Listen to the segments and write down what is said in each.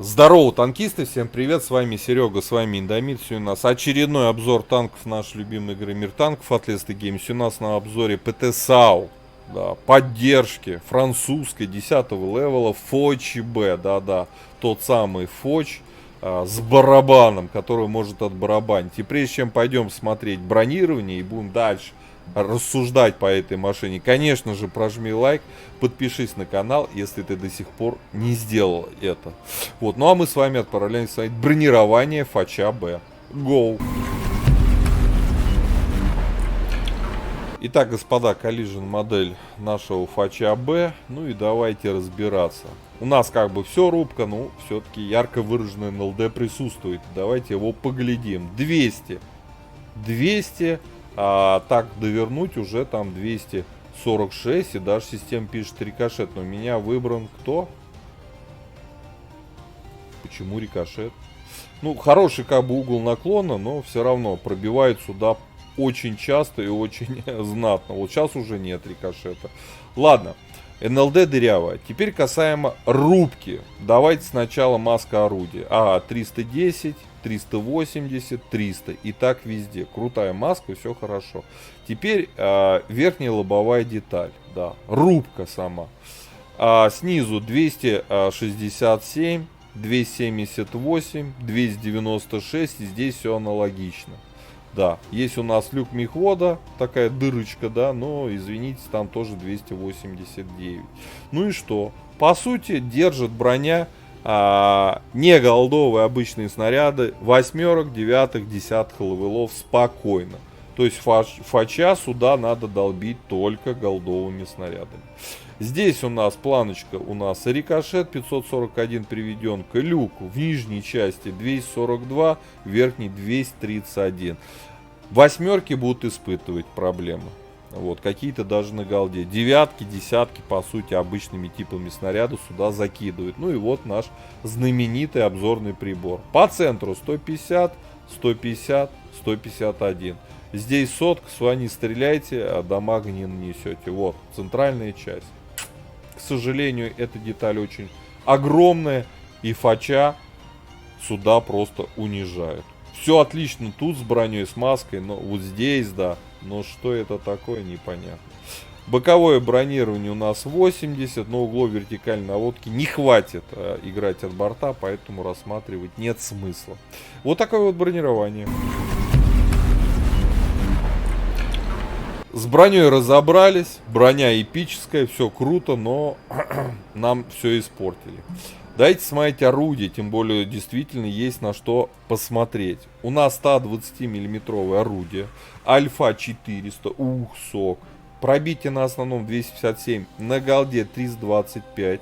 Здорово, танкисты, всем привет, с вами Серега, с вами Индомит. Сегодня у нас очередной обзор танков нашей любимой игры Мир танков от Леста Гейм. Сегодня у нас на обзоре ПТ-САУ, да, поддержки французской 10-го левела ФОЧ-Б, да-да, тот самый ФОЧ с барабаном, который может отбарабанить. И прежде чем пойдем смотреть бронирование и будем дальше рассуждать по этой машине, конечно же, прожми лайк, подпишись на канал, если ты до сих пор не сделал это. Вот, ну а мы с вами отправляемся смотреть бронирование Фача Б. Go! Итак, господа, коллижен модель нашего Фача Б. Ну и давайте разбираться. У нас как бы все рубка, но все-таки ярко выраженный НЛД присутствует. Давайте его поглядим. 200. 200. Так довернуть уже там 246. И даже система пишет рикошет. Но у меня выбран кто? Почему рикошет? Ну, хороший как бы угол наклона, но все равно пробивает сюда очень часто и очень знатно. Вот сейчас уже нет рикошета. Ладно, НЛД дырявая. Теперь касаемо рубки. Давайте сначала маска орудия. 310, 380, 300. И так везде. Крутая маска, все хорошо. Теперь верхняя лобовая деталь. Да, рубка сама. Снизу 267. 278, 296, и здесь все аналогично. Да, есть у нас люк мехвода, такая дырочка, да, но, извините, там тоже 289. Ну и что? По сути, держит броня не голдовые обычные снаряды, восьмерок, девятых, десятых левелов спокойно. То есть фача сюда надо долбить только голдовыми снарядами. Здесь у нас планочка, у нас рикошет 541 приведен к люку. В нижней части 242, в верхней 231. Восьмерки будут испытывать проблемы. Вот, какие-то даже на голде. Девятки, десятки, по сути, обычными типами снаряда сюда закидывают. Ну и вот наш знаменитый обзорный прибор. По центру 150, 150, 151. Здесь сотка, с вами стреляйте, а дамага не нанесете. Вот, центральная часть. К сожалению, эта деталь очень огромная, и фача сюда просто унижают. Все отлично тут с броней, с маской, но вот здесь, да, но что это такое, непонятно. Боковое бронирование у нас 80, но углов вертикальной наводки не хватит играть от борта, поэтому рассматривать нет смысла. Вот такое вот бронирование. С броней разобрались, броня эпическая, все круто, но нам все испортили. Давайте смотреть орудие, тем более действительно есть на что посмотреть. У нас 120 миллиметровое орудие, альфа 400, сок. Пробитие на основном 257, на голде 325.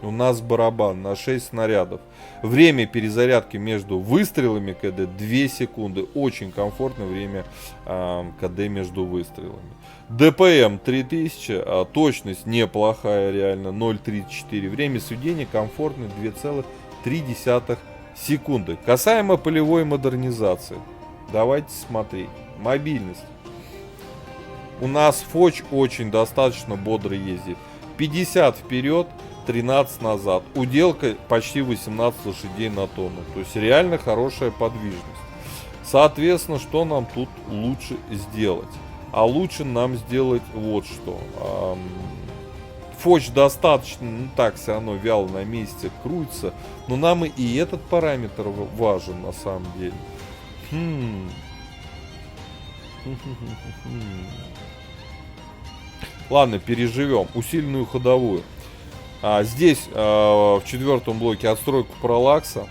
У нас барабан на 6 снарядов. Время перезарядки между выстрелами КД 2 секунды. Очень комфортное время КД между выстрелами. ДПМ 3000. Точность неплохая реально. 0,34. Время сведения комфортное 2,3 секунды. Касаемо полевой модернизации. Давайте смотреть. Мобильность. У нас Фоч очень достаточно бодро ездит. 50 вперед, 13 назад. Уделка почти 18 лошадей на тонну. То есть реально хорошая подвижность. Соответственно, что нам тут лучше сделать? А лучше нам сделать вот что. Фоч достаточно, ну так, все равно вяло на месте крутится. Но нам и этот параметр важен на самом деле. Ладно, переживем. Усиленную ходовую. Здесь в четвертом блоке отстройку параллакса.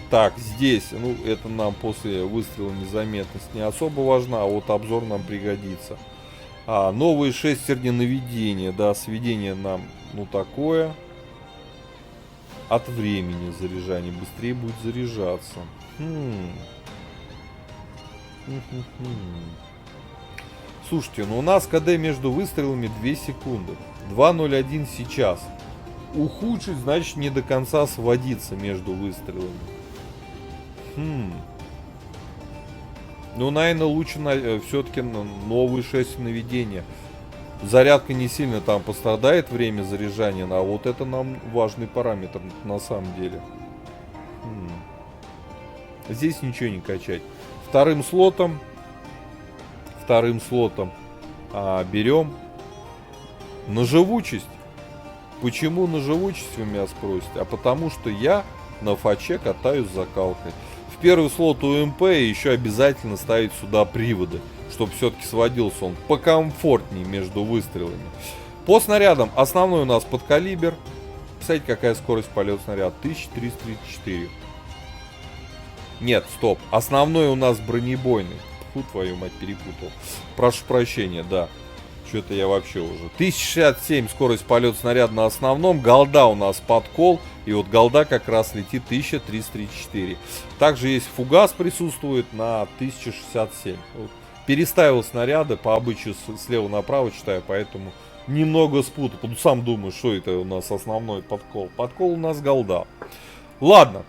Так, здесь, ну, это нам после выстрела незаметность не особо важна, а вот обзор нам пригодится. Новые шестерни наведения, да, сведение нам, ну, такое. От времени заряжания, быстрее будет заряжаться. Слушайте, ну у нас КД между выстрелами 2 секунды. 2.01 сейчас. Ухудшить, значит, не до конца сводиться между выстрелами. Ну, наверное, лучше все-таки новые 6 наведения. Зарядка не сильно там пострадает, время заряжания, а вот это нам важный параметр на самом деле. Здесь ничего не качать. Вторым слотом берем на живучесть. Почему на живучесть, вы меня спросите? А потому что я на фаче катаюсь с закалкой. В первый слот УМП еще обязательно ставить сюда приводы, чтобы все-таки сводился он покомфортнее между выстрелами. По снарядам основной у нас подкалибер. Представляете, какая скорость полета снаряда? 1334. Нет, стоп. Основной у нас бронебойный. Фу, твою мать, перепутал. Прошу прощения, да. Что-то я вообще уже. 1067 скорость полета снаряда на основном. Голда у нас подкол. И вот голда как раз летит 1334. Также есть фугас присутствует на 1067. Вот. Переставил снаряды по обычаю слева направо читаю, поэтому немного спутал. Тут сам думаю, что это у нас основной подкол. Подкол у нас голда. Ладно.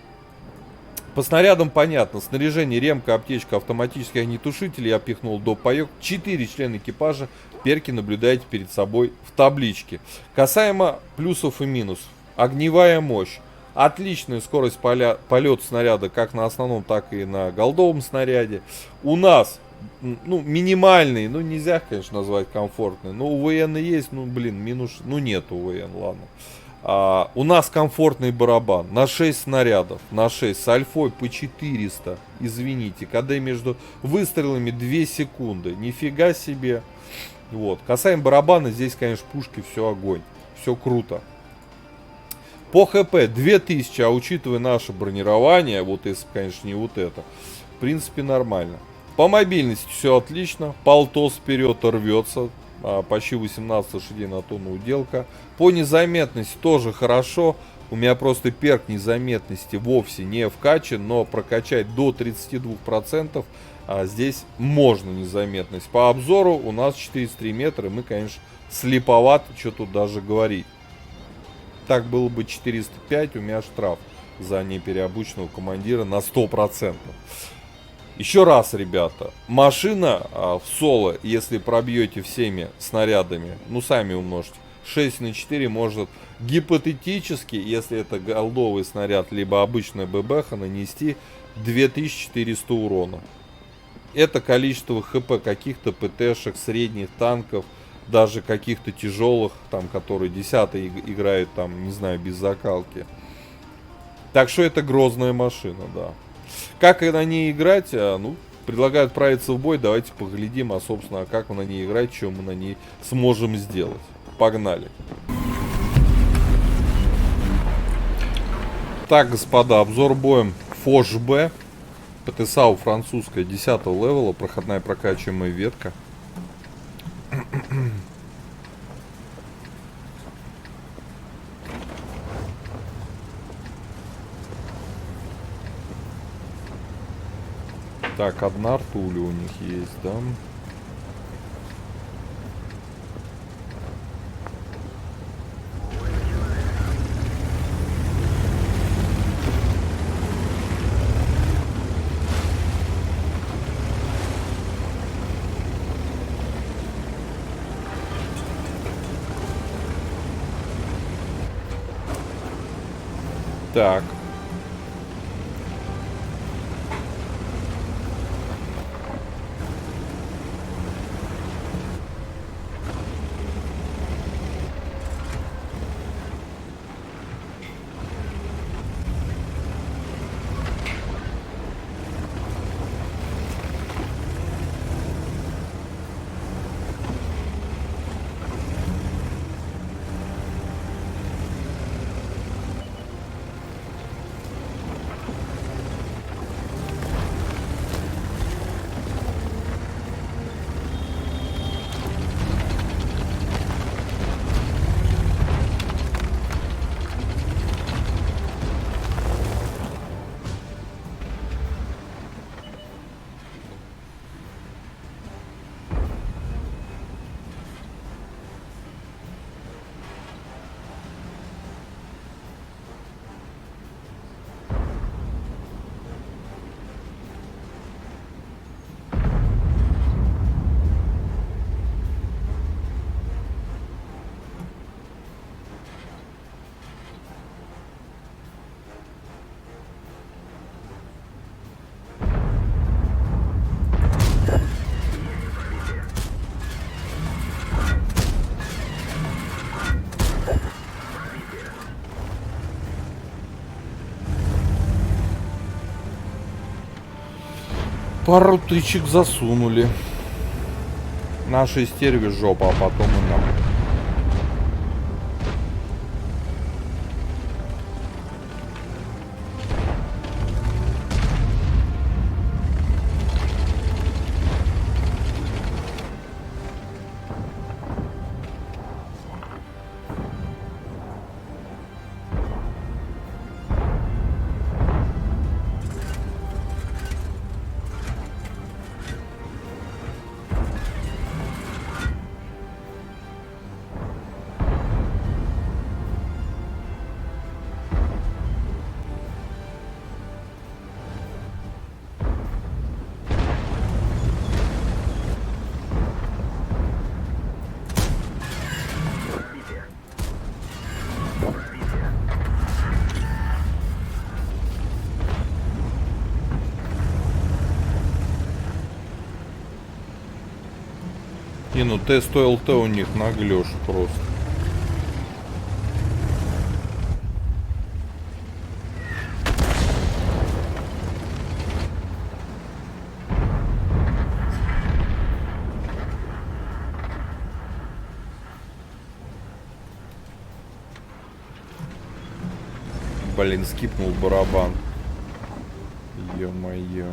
По снарядам понятно. Снаряжение, ремка, аптечка, автоматический огнетушитель. Я пихнул до паёк. 4 члена экипажа. Перки наблюдаете перед собой в табличке. Касаемо плюсов и минусов. Огневая мощь. Отличная скорость полета снаряда как на основном, так и на голдовом снаряде. У нас, ну, минимальный, ну, нельзя, конечно, назвать комфортный. Но у ВН есть, ну, блин, минус, ну, нет у ВН, ладно. У нас комфортный барабан на 6 снарядов, на 6 с альфой по 400, извините, КД между выстрелами 2 секунды, нифига себе. Вот, касаемо барабана, здесь, конечно, пушки, все огонь, все круто. По ХП 2000, а учитывая наше бронирование, вот если, конечно, не вот это, в принципе, нормально. По мобильности все отлично, полтос вперед рвется. Почти 18 лошадей на тонну уделка. По незаметности тоже хорошо. У меня просто перк незаметности вовсе не вкачан, но прокачать до 32%, здесь можно незаметность. По обзору у нас 403 метра, мы, конечно, слеповаты, что тут даже говорить. Так было бы 405, у меня штраф за непереобученного командира на 100%. Еще раз, ребята, машина в соло, если пробьете всеми снарядами, ну сами умножьте, 6 на 4 может гипотетически, если это голдовый снаряд, либо обычная ББХ, нанести 2400 урона. Это количество ХП каких-то ПТшек, средних танков, даже каких-то тяжелых, там, которые 10-й играют, там, не знаю, без закалки. Так что это грозная машина, да. Как на ней играть? Ну, предлагают отправиться в бой. Давайте поглядим, собственно, как на ней играть, что мы на ней сможем сделать. Погнали. Так, господа, обзор боем Фош Б. ПТСАУ французская 10-го левела, проходная прокачиваемая ветка. Так, одна артуля у них есть, да? Так. Пару тычек засунули. Нашей стерве жопа, а потом и нам. И ну тест ОЛТ у них наглёшь просто. Блин, скипнул барабан. Ё-моё.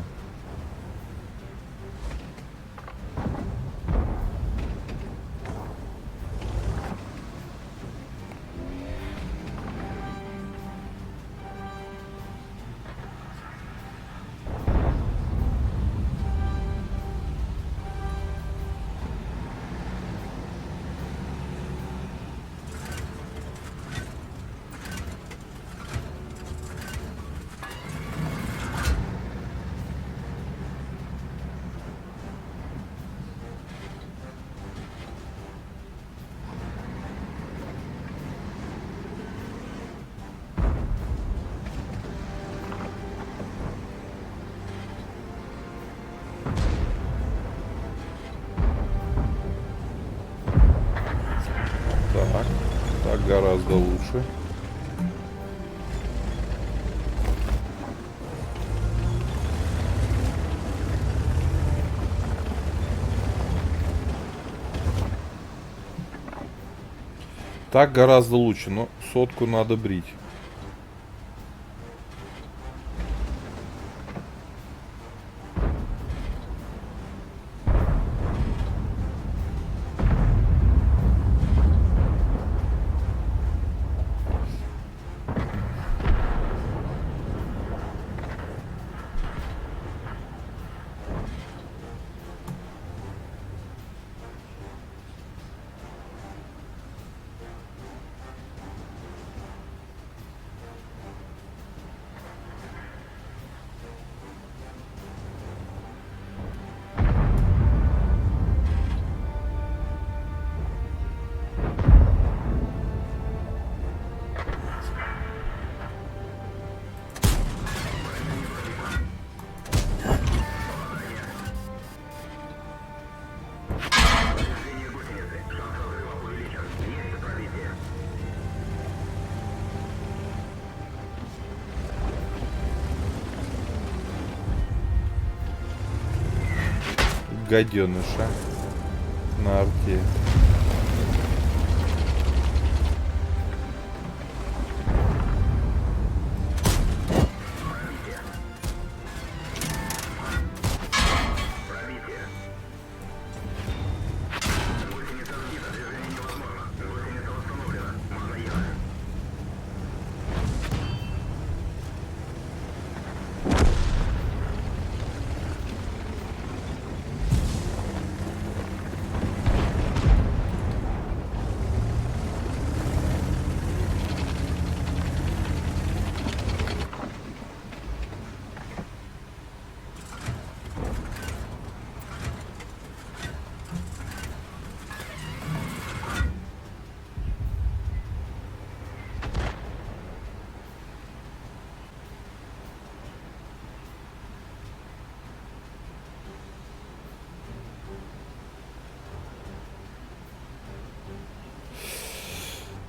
Так гораздо лучше. Так гораздо лучше, но сотку надо брить. Гаденыша на арте.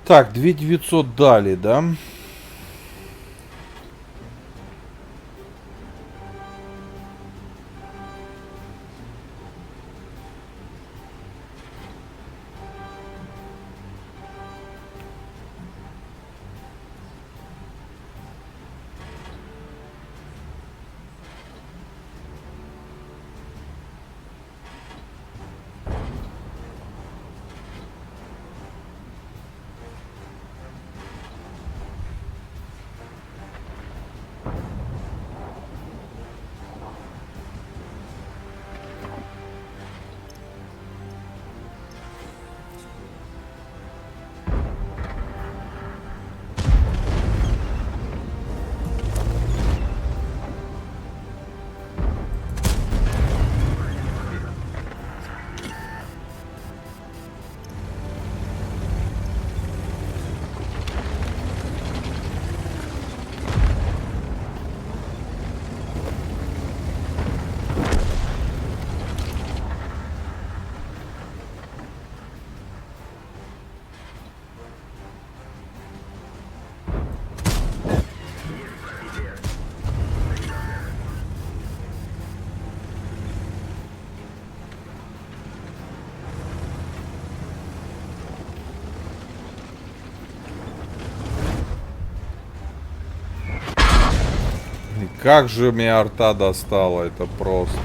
Так, 2900 дали, да? Как же меня арта достала, это просто.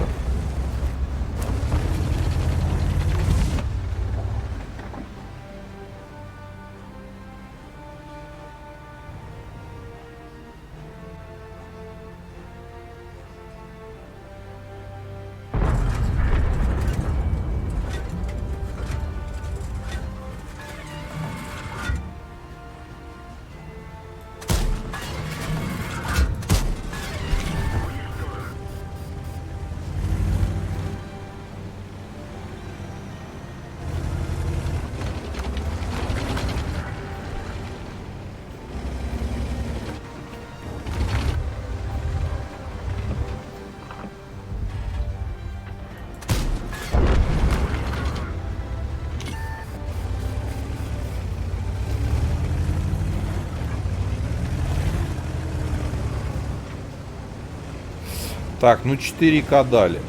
Так, ну 4К дали.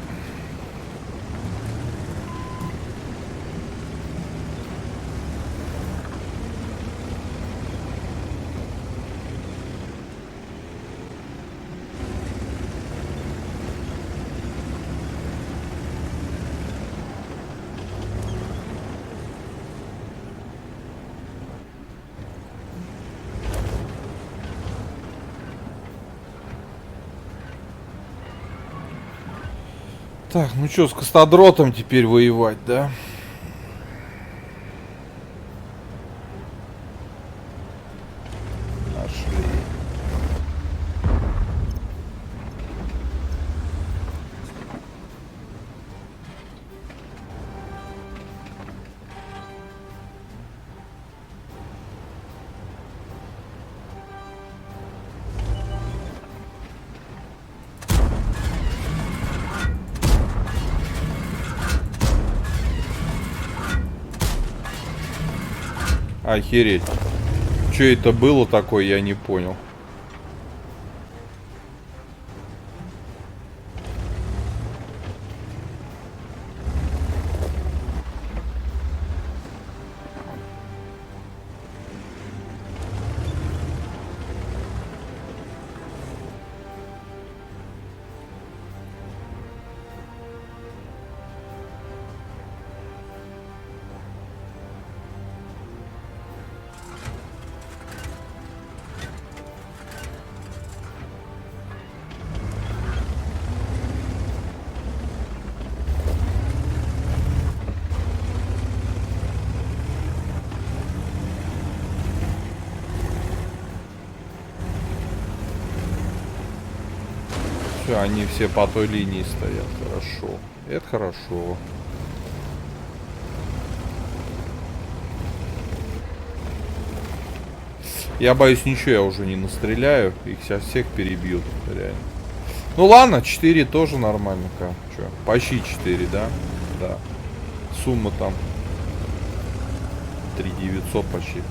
Так, ну что, с Костадротом теперь воевать, да? Нашли. Охереть. Что это было такое, я не понял. Все, они все по той линии стоят. Хорошо. Это хорошо. Я боюсь, ничего я уже не настреляю. Их сейчас всех перебьют. Реально. Ну ладно, 4 тоже нормально. Че? Почти 4, да? Да. Сумма там 3900 почти.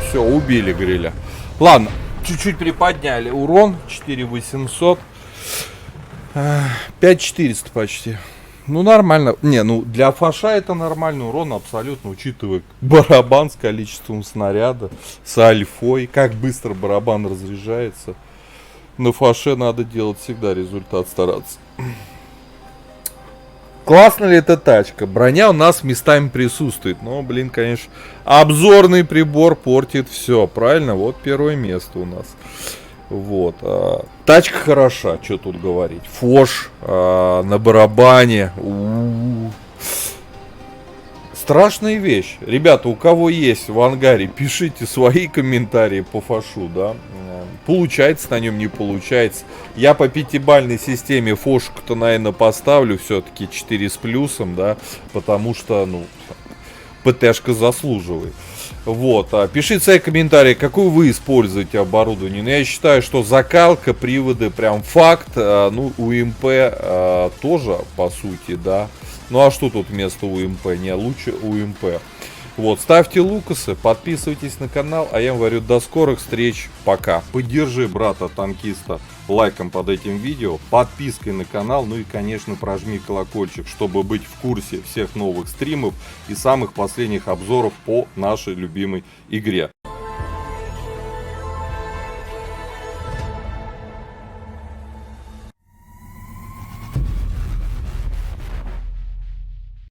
Все, убили гриля. Ладно, чуть-чуть приподняли урон. 4800. 5400 почти. Ну, нормально. Не, ну, для фаша это нормальный урон абсолютно, учитывая барабан с количеством снаряда, с альфой, как быстро барабан разряжается. На фаше надо делать всегда результат, стараться. Классно ли эта тачка? Броня у нас местами присутствует. Но, блин, конечно, обзорный прибор портит все. Правильно? Вот первое место у нас. Вот. Тачка хороша, что тут говорить. Фош на барабане. Страшная вещь. Ребята, у кого есть в ангаре, пишите свои комментарии по фошу, да. Получается на нем, не получается. Я по пятибалльной системе фошку-то, наверное, поставлю все-таки 4 с плюсом, да. Потому что, ну, ПТшка заслуживает. Вот, пишите свои комментарии, какую вы используете оборудование. Ну, я считаю, что закалка, приводы прям факт. Ну, УМП тоже, по сути, да. Ну, а что тут вместо УМП? Не, лучше УМП. Вот, ставьте лукасы, подписывайтесь на канал, а я вам говорю, до скорых встреч, пока. Поддержи брата-танкиста лайком под этим видео, подпиской на канал, ну и, конечно, прожми колокольчик, чтобы быть в курсе всех новых стримов и самых последних обзоров по нашей любимой игре.